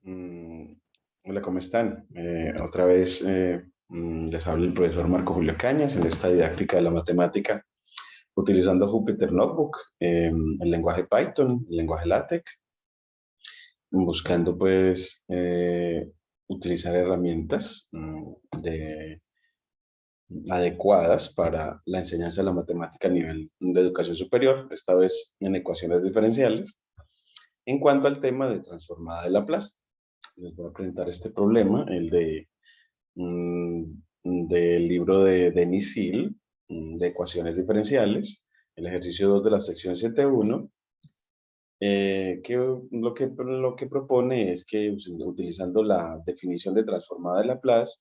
Mm, Hola, ¿cómo están? Otra vez les habla el profesor Marco Julio Cañas en esta didáctica de la matemática utilizando Jupyter Notebook, el lenguaje Python, el lenguaje LaTeX, buscando pues utilizar herramientas adecuadas para la enseñanza de la matemática a nivel de educación superior, esta vez en ecuaciones diferenciales, en cuanto al tema de transformada de Laplace. Les voy a presentar este problema, el de mm, del libro de Denis Hill, de ecuaciones diferenciales, el ejercicio 2 de la sección 7.1, que lo que propone es que utilizando la definición de transformada de Laplace,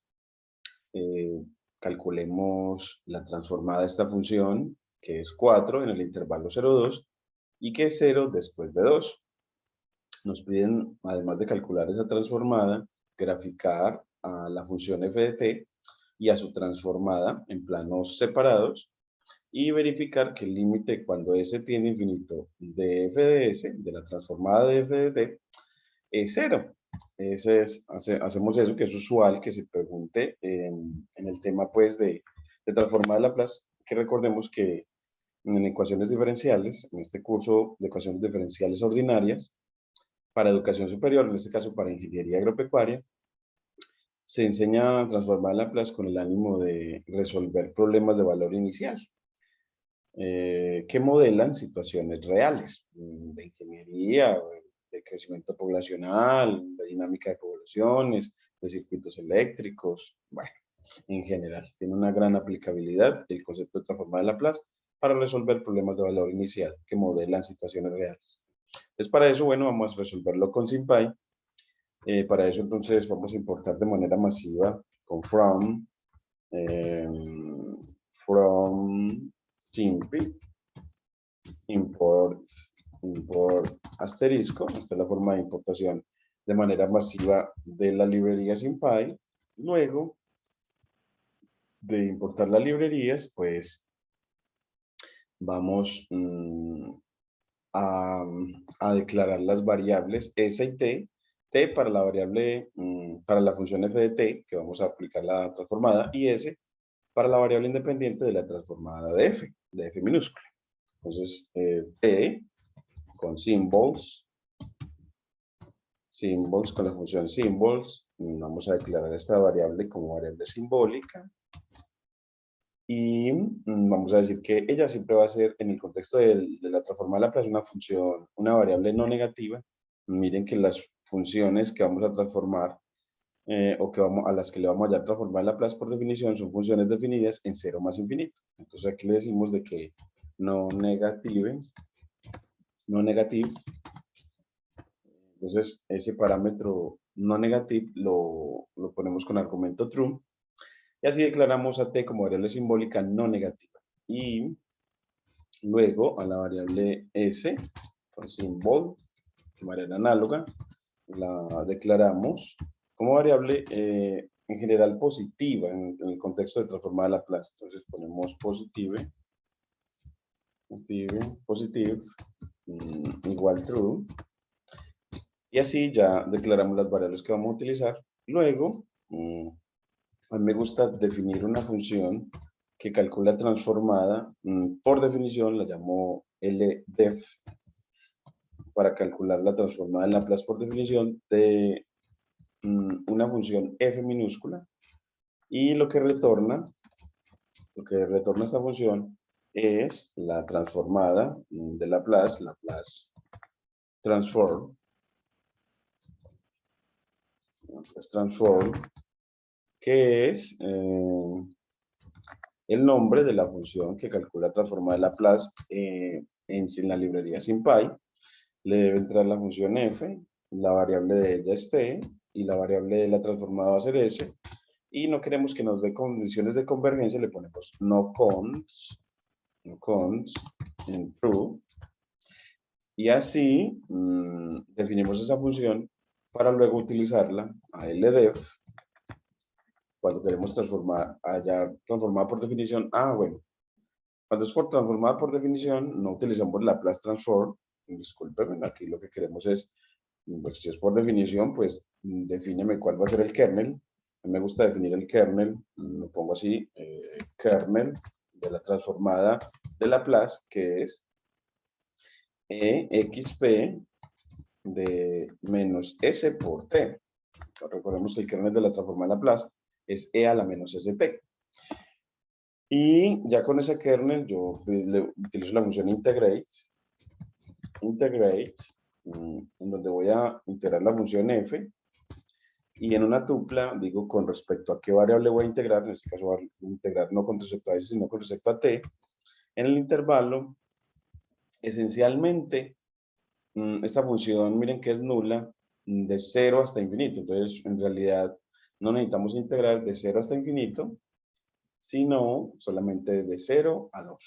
eh, calculemos la transformada de esta función, que es 4 en el intervalo 0,2 y que es 0 después de 2. Nos piden, además de calcular esa transformada, graficar a la función f de t y a su transformada en planos separados y verificar que el límite cuando s tiende a infinito de f de s, de la transformada de f de t, es cero. Hacemos eso, que es usual que se pregunte en el tema pues de transformada de Laplace, que recordemos que en ecuaciones diferenciales, en este curso de ecuaciones diferenciales ordinarias, para educación superior, en este caso para ingeniería agropecuaria, se enseña a transformar Laplace con el ánimo de resolver problemas de valor inicial, que modelan situaciones reales de ingeniería, de crecimiento poblacional, de dinámica de poblaciones, de circuitos eléctricos, bueno, en general. Tiene una gran aplicabilidad el concepto de transformar Laplace para resolver problemas de valor inicial que modelan situaciones reales. Entonces, para eso, bueno, vamos a resolverlo con SymPy. Para eso, entonces, vamos a importar de manera masiva con eh, from SymPy, import, import asterisco. Esta es la forma de importación de manera masiva de la librería SymPy. Luego de importar las librerías, pues vamos a, a declarar las variables s y t, t para la variable, para la función f de t, que vamos a aplicar la transformada, y s para la variable independiente de la transformada de f minúscula. Entonces, t con symbols con la función symbols, vamos a declarar esta variable como variable simbólica, y vamos a decir que ella siempre va a ser, en el contexto de la transformada de Laplace, una función, una variable no negativa. Miren que las funciones que vamos a transformar, o que a las que le vamos a transformar Laplace por definición, son funciones definidas en 0 más infinito. Entonces aquí le decimos de que no negative, no negative. Entonces ese parámetro no negative lo ponemos con argumento true. Y así declaramos a t como variable simbólica no negativa. Y luego a la variable s, con symbol, de manera análoga, la declaramos como variable en general positiva en el contexto de transformar Laplace. Entonces ponemos positive, igual true. Y así ya declaramos las variables que vamos a utilizar. Luego, a mí me gusta definir una función que calcula transformada. Por definición la llamo LDEF, para calcular la transformada en Laplace por definición de una función f minúscula. Y lo que retorna esta función es la transformada de Laplace transform, que es el nombre de la función que calcula transformada de Laplace en la librería SymPy. Le debe entrar la función f, la variable de ella es t, y la variable de la transformada va a ser s. Y no queremos que nos dé condiciones de convergencia, le ponemos no cons en true. Y así definimos esa función para luego utilizarla a LDEF cuando queremos transformar, allá transformada por definición. Bueno, cuando es por transformada por definición, no utilizamos Laplace transform. Disculpen, aquí lo que queremos es Pues si es por definición, pues defíneme cuál va a ser el kernel. A mí me gusta definir el kernel, lo pongo así, kernel de la transformada de Laplace, que es exp de menos s por t. Recordemos que el kernel de la transformada de Laplace es e a la menos st. Y ya con ese kernel yo utilizo la función integrate, en donde voy a integrar la función f, y en una tupla digo con respecto a qué variable voy a integrar, en este caso voy a integrar no con respecto a s, sino con respecto a t, en el intervalo, esencialmente, esta función, miren que es nula, de 0 hasta infinito, entonces en realidad no necesitamos integrar de 0 hasta infinito, sino solamente de 0 a 2.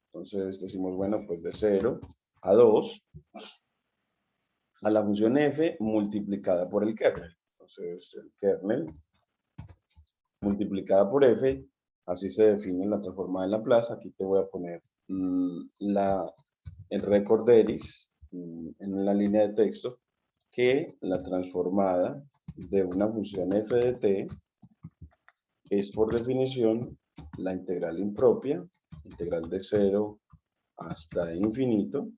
Entonces decimos, bueno, pues de 0 a 2 a la función f multiplicada por el kernel. Entonces el kernel multiplicada por f, así se define la transformada de Laplace. Aquí te voy a poner el recorderis en la línea de texto, que la transformada de una función f de t es por definición la integral impropia, integral de 0 hasta infinito,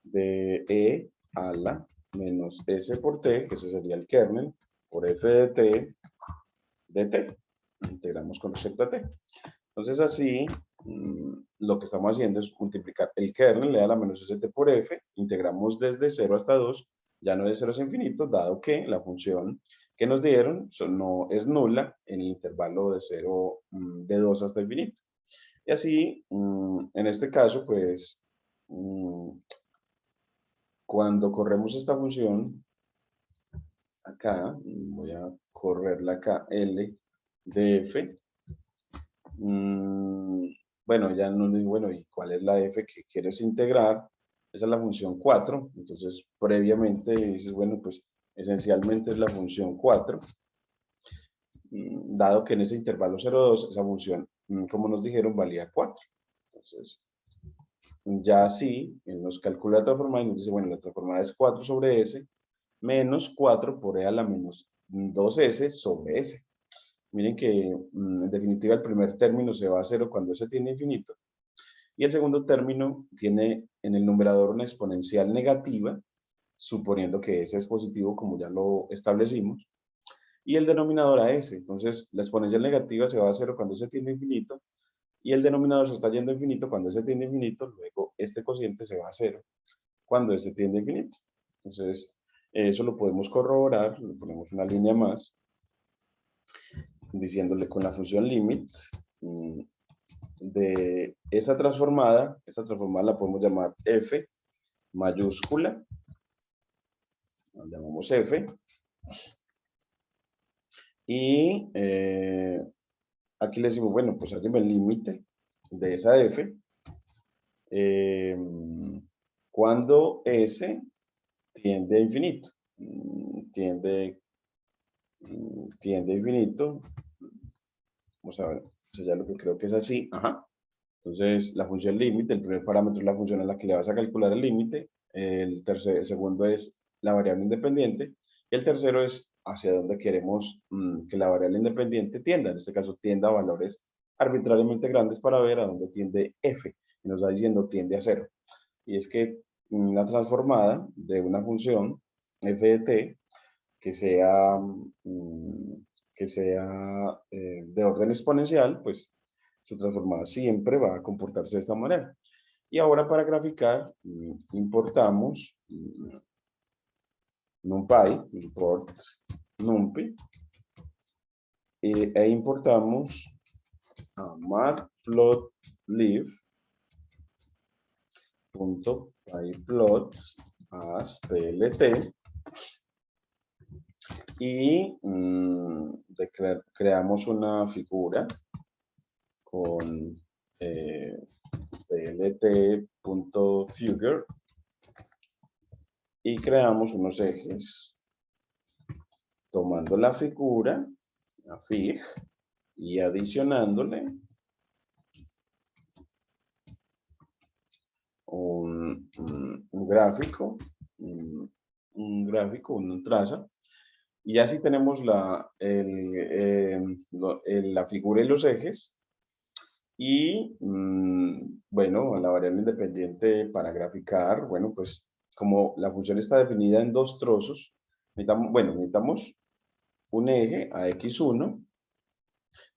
de e a la menos s por t, que ese sería el kernel, por f de t, de t. Integramos con respecto a t. Entonces así, lo que estamos haciendo es multiplicar el kernel, le da la menos st por f, integramos desde 0 hasta 2, ya no de 0 a infinito, dado que la función que nos dieron no es nula en el intervalo de 0, de 2 hasta infinito. Y así, en este caso, pues, cuando corremos esta función, acá, voy a correrla acá, L de f, bueno, ya no digo, bueno, ¿y cuál es la f que quieres integrar? Esa es la función 4, entonces previamente dices, bueno, pues esencialmente es la función 4, dado que en ese intervalo 0,2 esa función, como nos dijeron, valía 4. Entonces, ya así, nos calcula la transformada y nos dice, bueno, la transformada es 4 sobre s menos 4 por e a la menos 2s sobre s. Miren que en definitiva el primer término se va a 0 cuando s tiende a infinito. Y el segundo término tiene en el numerador una exponencial negativa, suponiendo que s es positivo, como ya lo establecimos. Y el denominador a s. Entonces, la exponencial negativa se va a 0 cuando s tiende a infinito. Y el denominador se está yendo a infinito cuando s tiende a infinito. Luego, este cociente se va a 0 cuando s tiende a infinito. Entonces, eso lo podemos corroborar. Le ponemos una línea más, diciéndole con la función limit de esta transformada la podemos llamar f mayúscula, la llamamos f, y aquí le decimos, bueno, pues hállame el límite de esa f cuando s tiende a infinito, tiende a infinito, vamos a ver, eso ya lo que creo que es así, ajá. Entonces, la función límite, el primer parámetro es la función a la que le vas a calcular el límite, el segundo es la variable independiente, y el tercero es hacia dónde queremos que la variable independiente tienda. En este caso, tienda a valores arbitrariamente grandes para ver a dónde tiende f. Y nos está diciendo tiende a 0. Y es que una transformada de una función f de t que sea, de orden exponencial, pues su transformada siempre va a comportarse de esta manera. Y ahora para graficar, importamos NumPy, import NumPy, e importamos a matplotlib.pyplot as plt y creamos una figura con plt.figure y creamos unos ejes tomando la figura, la fig, y adicionándole un un gráfico, un traza. Y ya si tenemos la figura y los ejes. Y bueno, la variable independiente para graficar, bueno, pues como la función está definida en dos trozos, necesitamos un eje a x1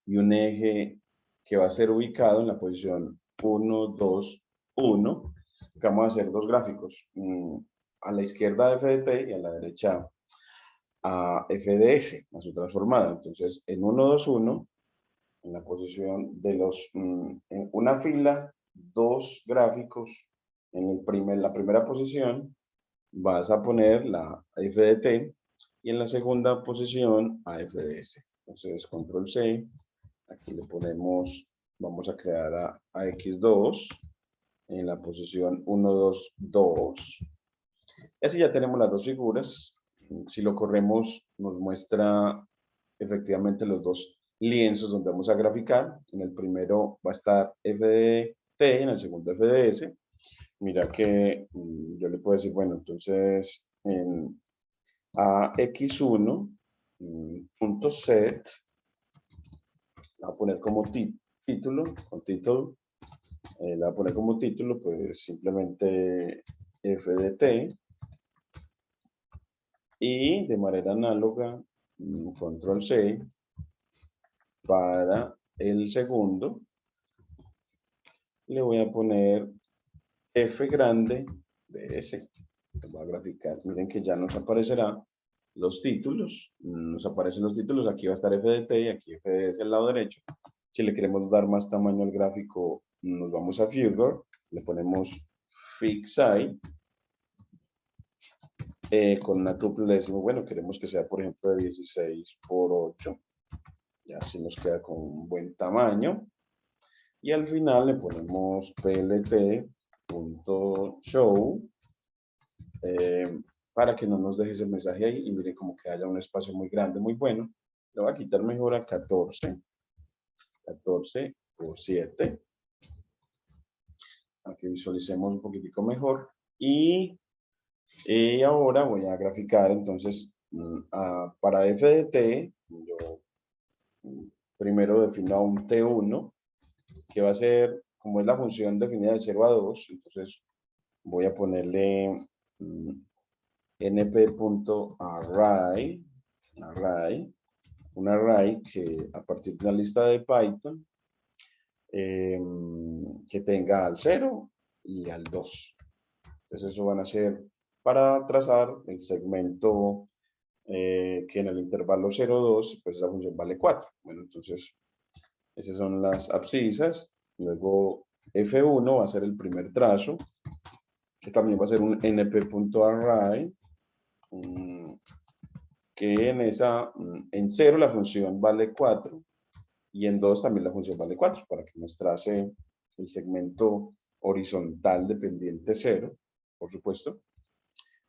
y un eje que va a ser ubicado en la posición 1, 2, 1, que vamos a hacer dos gráficos, a la izquierda f de t y a la derecha a f de s, a su transformada. Entonces, en 1, 2, 1, en la posición de en una fila, dos gráficos, la primera posición vas a poner la f de t y en la segunda posición a f de s. Entonces, control C, aquí le ponemos, vamos a crear a x2 en la posición 1, 2, 2. Y así ya tenemos las dos figuras. Si lo corremos, nos muestra efectivamente los dos lienzos donde vamos a graficar. En el primero va a estar f de t, en el segundo f de s. Mira que yo le puedo decir, bueno, entonces en a x1 punto set, la voy a poner como título, le voy a poner como título, pues simplemente f de t. Y de manera análoga, control C, para el segundo, le voy a poner F grande de S. Voy a graficar. Miren que ya nos aparecerá los títulos. Nos aparecen los títulos. Aquí va a estar F de T y aquí F de S al lado derecho. Si le queremos dar más tamaño al gráfico, nos vamos a Figure. Le ponemos Fix Size. Con una tuple le decimos, bueno, queremos que sea, por ejemplo, de 16 por 8. Ya así nos queda con un buen tamaño. Y al final le ponemos plt.show para que no nos deje ese mensaje ahí. Y mire como que haya un espacio muy grande, muy bueno. Le voy a quitar mejor a 14 por 7. Para que visualicemos un poquitico mejor. Y ahora voy a graficar entonces para f de t. Yo primero defino un t1 que va a ser, como es la función definida de 0 a 2, entonces voy a ponerle np.array, un array que a partir de una lista de Python que tenga al 0 y al 2. Entonces eso van a ser para trazar el segmento que en el intervalo 0,2, pues esa función vale 4. Bueno, entonces esas son las abscisas. Luego F1 va a ser el primer trazo, que también va a ser un np.array, que en 0 la función vale 4 y en 2 también la función vale 4, para que nos trace el segmento horizontal dependiente 0, por supuesto.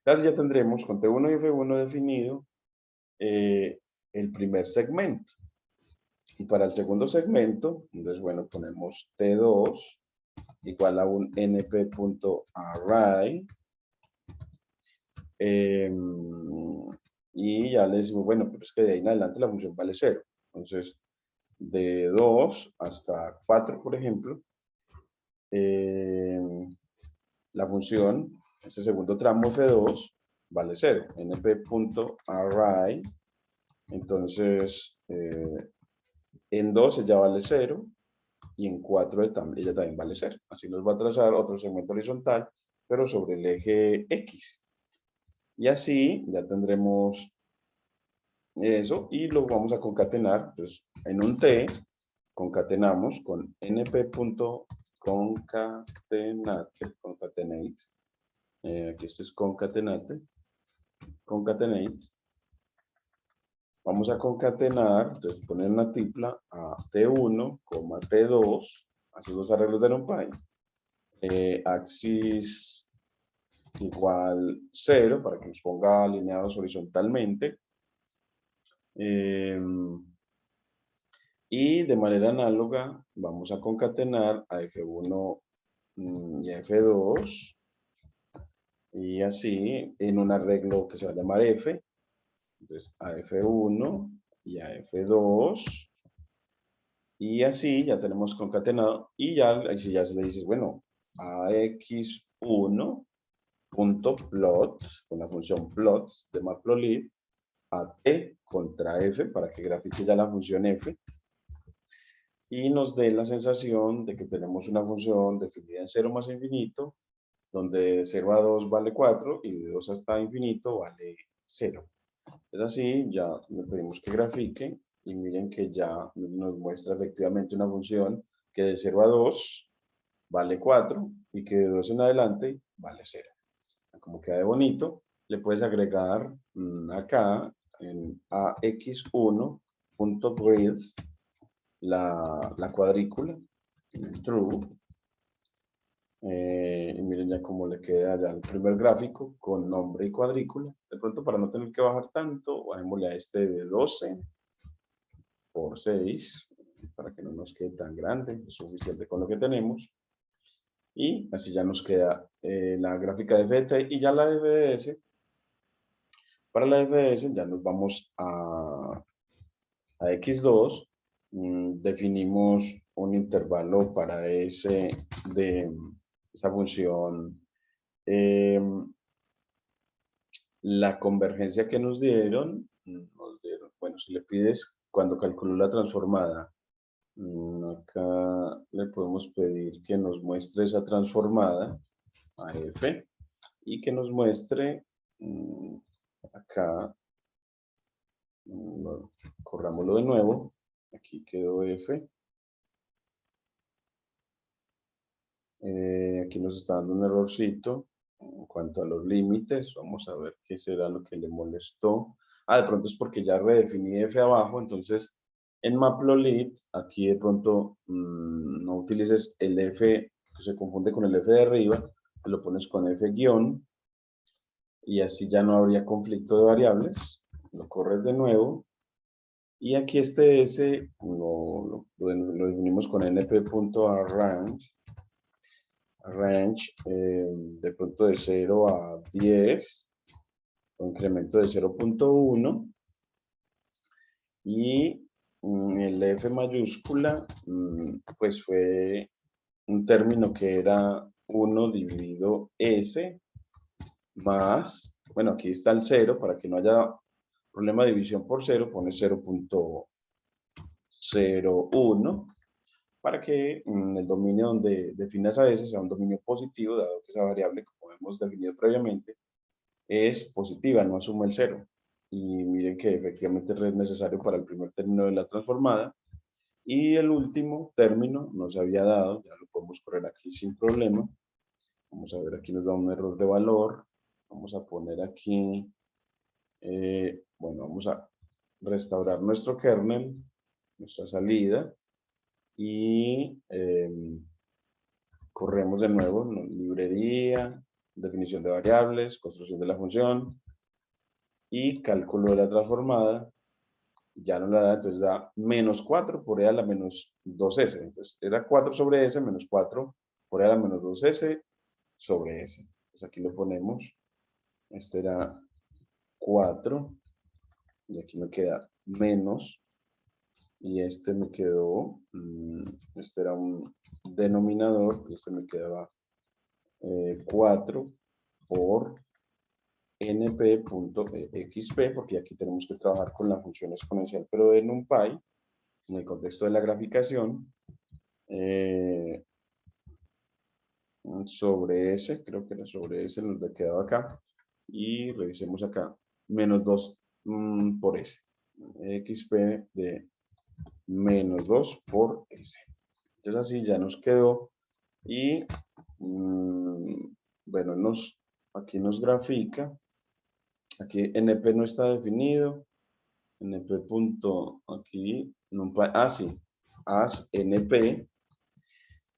Entonces ya tendremos con T1 y F1 definido el primer segmento. Y para el segundo segmento, entonces bueno, ponemos T2 igual a un np.array. Y ya le decimos, bueno, pero es que de ahí en adelante la función vale 0. Entonces, de 2 hasta 4, por ejemplo, la función, este segundo tramo F2, vale 0. np.array. Entonces, en 2 ya vale 0 y en 4 ella también vale 0. Así nos va a trazar otro segmento horizontal, pero sobre el eje X. Y así ya tendremos eso y lo vamos a concatenar. Entonces, en un T, concatenamos con np.concatenate. Aquí esto es concatenate. Vamos a concatenar, entonces poner una tripla a T1, T2, a esos dos arreglos de NumPy. Axis igual 0 para que nos ponga alineados horizontalmente. Y de manera análoga vamos a concatenar a F1 y a F2 Y así en un arreglo que se va a llamar F. Entonces a F1 y a F2. Y así ya tenemos concatenado. Y ya, ahí sí ya se le dices, bueno, a X1 punto plot, con la función plot de matplotlib, a T contra F, para que grafique ya la función F, y nos dé la sensación de que tenemos una función definida en 0 más infinito, donde de 0 a 2 vale 4 y de 2 hasta infinito vale 0. Es así, ya le pedimos que grafique y miren que ya nos muestra efectivamente una función que de 0 a 2 vale 4 y que de 2 en adelante vale 0. Como queda de bonito, le puedes agregar acá en ax1.breathe la cuadrícula, true. Y miren ya cómo le queda ya el primer gráfico con nombre y cuadrícula. De pronto, para no tener que bajar tanto, bajémosle a este de 12 por 6, para que no nos quede tan grande, es suficiente con lo que tenemos. Y así ya nos queda la gráfica de FT y ya la de FDS. Para la FDS ya nos vamos a X2, definimos un intervalo para ese de esa función, la convergencia que nos dieron, bueno, si le pides cuando calculó la transformada, acá le podemos pedir que nos muestre esa transformada a F y que nos muestre acá, corrámoslo de nuevo, aquí quedó F. Aquí nos está dando un errorcito en cuanto a los límites. Vamos a ver qué será lo que le molestó. De pronto es porque ya redefiní F abajo, entonces en Matplotlib, aquí de pronto no utilices el F, que se confunde con el F de arriba, lo pones con F guión, y así ya no habría conflicto de variables. Lo corres de nuevo, y aquí este S lo definimos con np.arrange, de pronto de 0 a 10, con incremento de 0.1, y el F mayúscula, pues fue un término que era 1 dividido S más, bueno, aquí está el 0, para que no haya problema de división por 0, pone 0.01, para que el dominio donde definas a S sea un dominio positivo, dado que esa variable, como hemos definido previamente, es positiva, no asume el 0. Y miren que efectivamente es necesario para el primer término de la transformada. Y el último término nos había dado, ya lo podemos correr aquí sin problema. Vamos a ver, aquí nos da un error de valor. Vamos a poner aquí, bueno, vamos a restaurar nuestro kernel, nuestra salida, y corremos de nuevo, librería, definición de variables, construcción de la función y cálculo de la transformada. Ya no la da, entonces da menos 4 por e a la menos 2s. Entonces era 4 sobre s menos 4 por e a la menos 2s sobre s. Entonces aquí lo ponemos. Este era 4 y aquí me queda menos, y este me quedó, este era un denominador, y este me quedaba 4 por np.xp, porque aquí tenemos que trabajar con la función exponencial, pero de NumPy, en el contexto de la graficación, sobre S, creo que era sobre S, nos ha quedado acá, y revisemos acá, menos 2 por S, xp de menos 2 por S. Entonces así ya nos quedó, y bueno, aquí nos grafica, aquí np no está definido, np punto aquí, sí, as np,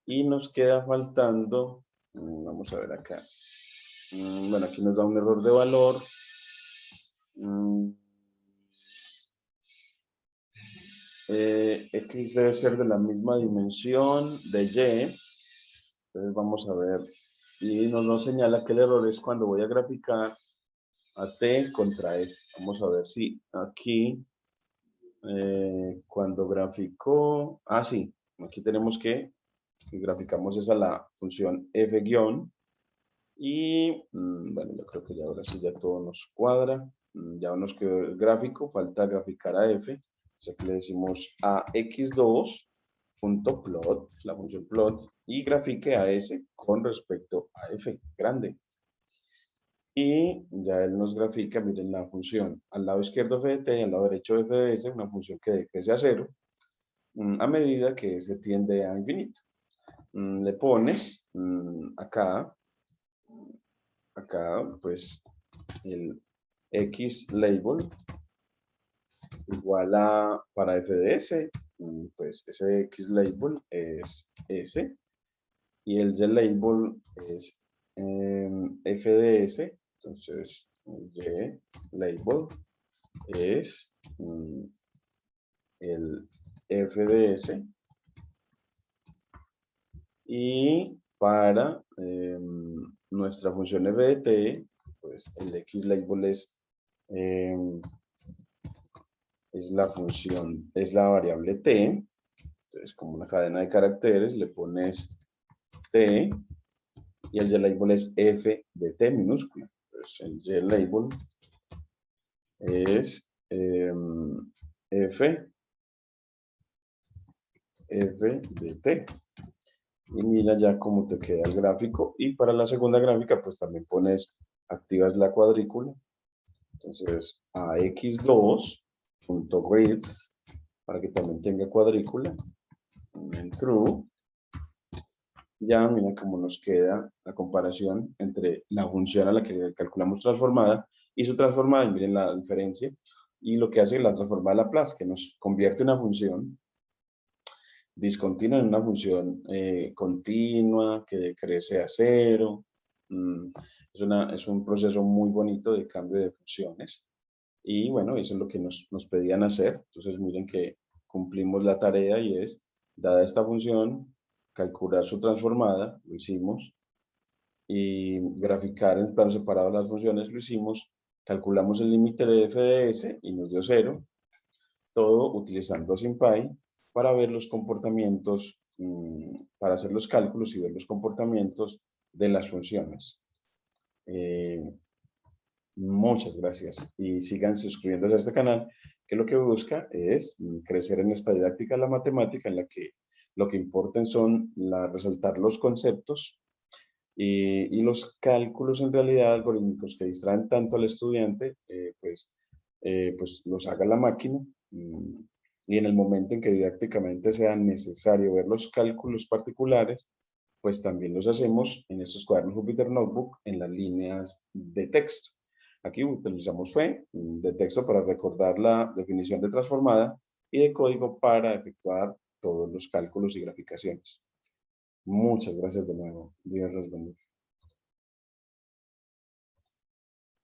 y nos queda faltando, vamos a ver acá, bueno, aquí nos da un error de valor, x debe ser de la misma dimensión de y, entonces vamos a ver Y nos señala que el error es cuando voy a graficar a t contra f. Vamos a ver si aquí, cuando graficó, sí, aquí tenemos que graficamos esa la función f guión. Y bueno, yo creo que ya ahora sí ya todo nos cuadra. Ya nos quedó el gráfico, falta graficar a f. Entonces aquí le decimos a x2.plot, la función plot, y grafique a s con respecto a f grande. Y ya él nos grafica, miren la función al lado izquierdo f de t y al lado derecho f de s, una función que decrece a 0 a medida que se tiende a infinito. Le pones acá pues el x label igual a, para f de s, pues ese x label es s y el y label es f de s, entonces y label es el f de s y para nuestra función f de t, pues el x label es la función, es la variable t. Entonces, como una cadena de caracteres, le pones t y el label es f de t minúscula. Entonces, el label es f de t. Y mira ya cómo te queda el gráfico. Y para la segunda gráfica, pues también activas la cuadrícula. Entonces, a x2.grid, para que también tenga cuadrícula, en true. Ya mira cómo nos queda la comparación entre la función a la que calculamos transformada y su transformada, y miren la diferencia, y lo que hace la transformada de Laplace, que nos convierte una función discontinua en una función continua, que decrece a 0. Es un proceso muy bonito de cambio de funciones. Y bueno, eso es lo que nos pedían hacer. Entonces miren que cumplimos la tarea y es, dada esta función, calcular su transformada, lo hicimos, y graficar en plano separado las funciones, lo hicimos, calculamos el límite de f de s y nos dio 0, todo utilizando SymPy para ver los comportamientos, para hacer los cálculos y ver los comportamientos de las funciones. Muchas gracias y sigan suscribiéndose a este canal, que lo que busca es crecer en esta didáctica de la matemática, en la que lo que importan son resaltar los conceptos y los cálculos en realidad algorítmicos que distraen tanto al estudiante, pues los haga la máquina. Y en el momento en que didácticamente sea necesario ver los cálculos particulares, pues también los hacemos en estos cuadernos Jupyter Notebook en las líneas de texto. Aquí utilizamos de texto para recordar la definición de transformada y de código para efectuar todos los cálculos y graficaciones. Muchas gracias de nuevo. Dios los bendiga.